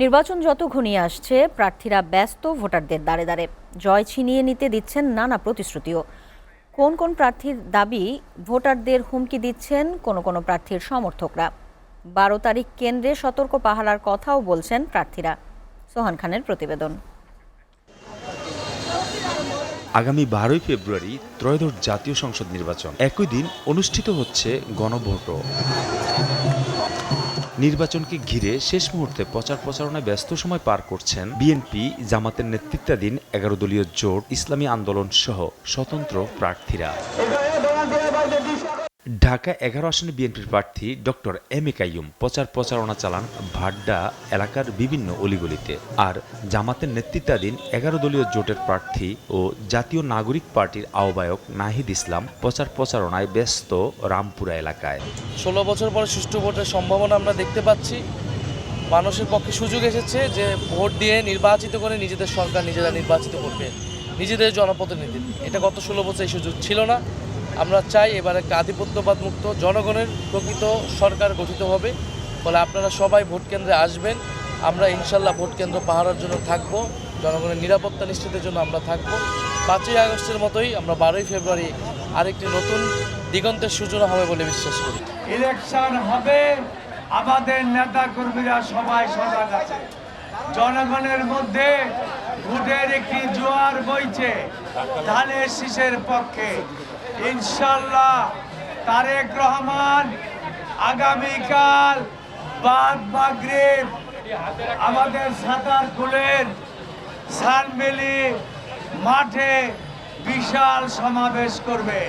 নির্বাচন যত ঘনিয়ে আসছে, প্রার্থীরা ব্যস্ত ভোটারদের দ্বারে দ্বারে। জয় ছিনিয়ে নিতে দিচ্ছেন নানা প্রতিশ্রুতিও। কোন কোন প্রার্থীর দাবি ভোটারদের হুমকি দিচ্ছেন কোন প্রার্থীর সমর্থকরা। 12 তারিখ কেন্দ্রে সতর্ক পাহারার কথাও বলছেন প্রার্থীরা। সোহান খানের প্রতিবেদন। আগামী 12 ফেব্রুয়ারি ত্রয়োদশ জাতীয় সংসদ নির্বাচন। একই দিন অনুষ্ঠিত হচ্ছে গণভোটও। নির্বাচনকে ঘিরে শেষ মুহূর্তে প্রচারণায় ব্যস্ত সময় পার করছেন বিএনপি, জামাতের নেতৃত্বাধীন 11 দলীয় জোট, ইসলামী আন্দোলন সহ স্বতন্ত্র প্রার্থীরা। ঢাকা 11 আসনে বিএনপির প্রার্থী ডক্টর এম এ কাইয়ুম প্রচারণা চালান ভাড্ডা এলাকার বিভিন্ন অলিগলিতে। আর জামাতের নেতৃত্বাধীন 11 দলীয় জোটের প্রার্থী ও জাতীয় নাগরিক পার্টির আহ্বায়ক নাহিদ ইসলাম প্রচারণায় ব্যস্ত রামপুরা এলাকায়। 16 বছর পরে সুষ্ঠু ভোটের সম্ভাবনা আমরা দেখতে পাচ্ছি। মানুষের পক্ষে সুযোগ এসেছে যে ভোট দিয়ে নির্বাচিত করে নিজেদের সরকার নিজেরা নির্বাচিত করবে, নিজেদের জনপ্রতিনিধি। এটা গত 16 বছর এই সুযোগ ছিল না। আমরা চাই এবার একটা আধিপত্যবাদ মুক্ত জনগণের প্রকৃত সরকার গঠিত হবে। ফলে আপনারা সবাই ভোট কেন্দ্রে আসবেন। আমরা ইনশাল্লাহ ভোট কেন্দ্র পাহারার জন্য থাকব, জনগণের নিরাপত্তা নিশ্চিতের জন্য আমরা থাকব। 5ই আগস্টের মতোই আমরা 12ই ফেব্রুয়ারি আরেকটি নতুন দিগন্তের সূচনা হবে বলে বিশ্বাস করি। ইলেকশন হবে, আমাদের নেতা কর্মীরা সবাই সজাগ আছে। জনগণের মধ্যে ভোটের একটি জোয়ার বইছে ধানের শীষের পক্ষে। ইনশাল্লাহ তারেক রহমান আগামীকাল বাদ মাগরিব আমাদের সাতারকুলের সানবেলি মাঠে বিশাল সমাবেশ করবে।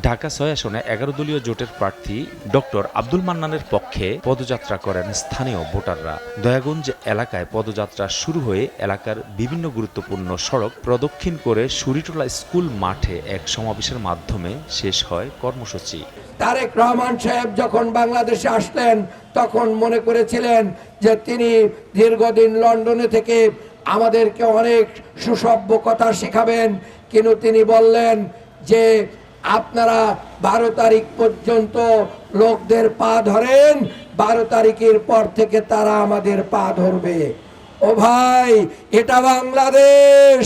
ঢাকা 6 আসনে 11 দলীয় জোটের প্রার্থী ডক্টর আব্দুল মান্নানের পক্ষে পদযাত্রা করেন স্থানীয় ভোটাররা। দয়াগঞ্জ এলাকায় পদযাত্রা শুরু হয়ে এলাকার বিভিন্ন গুরুত্বপূর্ণ সড়ক প্রদক্ষিণ করে সুরিটোলা স্কুল মাঠে এক সমাবেশের মাধ্যমে শেষ হয় কর্মসূচি। তারেক রহমান সাহেব যখন বাংলাদেশে আসলেন তখন মনে করেছিলেন যে তিনি দীর্ঘদিন লন্ডনে থেকে আমাদেরকে অনেক সুসভ্য কথা শেখাবেন, কিন্তু তিনি বললেন যে আপনারা 12 তারিখ পর্যন্ত লোকদের পা ধরেন, 12 তারিখের পর থেকে তারা আমাদের পা ধরবে। ও ভাই, এটা বাংলাদেশ,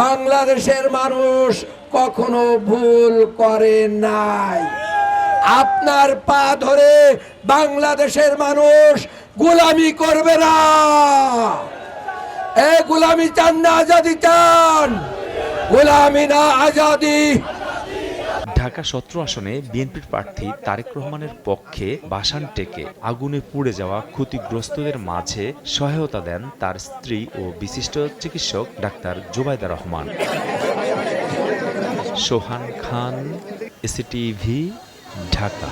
বাংলাদেশের মানুষ কখনো ভুল করে নাই। আপনার পা ধরে বাংলাদেশের মানুষ গোলামি করবে না। গোলামি চান না, আজাদি চান? গোলামি না আজাদি। ঢাকা 17 আসনে বিএনপির প্রার্থী তারেক রহমানের পক্ষে বাসান টেকে আগুনে পুড়ে যাওয়া ক্ষতিগ্রস্তদের মাঝে সহায়তা দেন তার স্ত্রী ও বিশিষ্ট চিকিৎসক ডাক্তার জুবাইদা রহমান। সোহান খান, এসিটিভি, ঢাকা।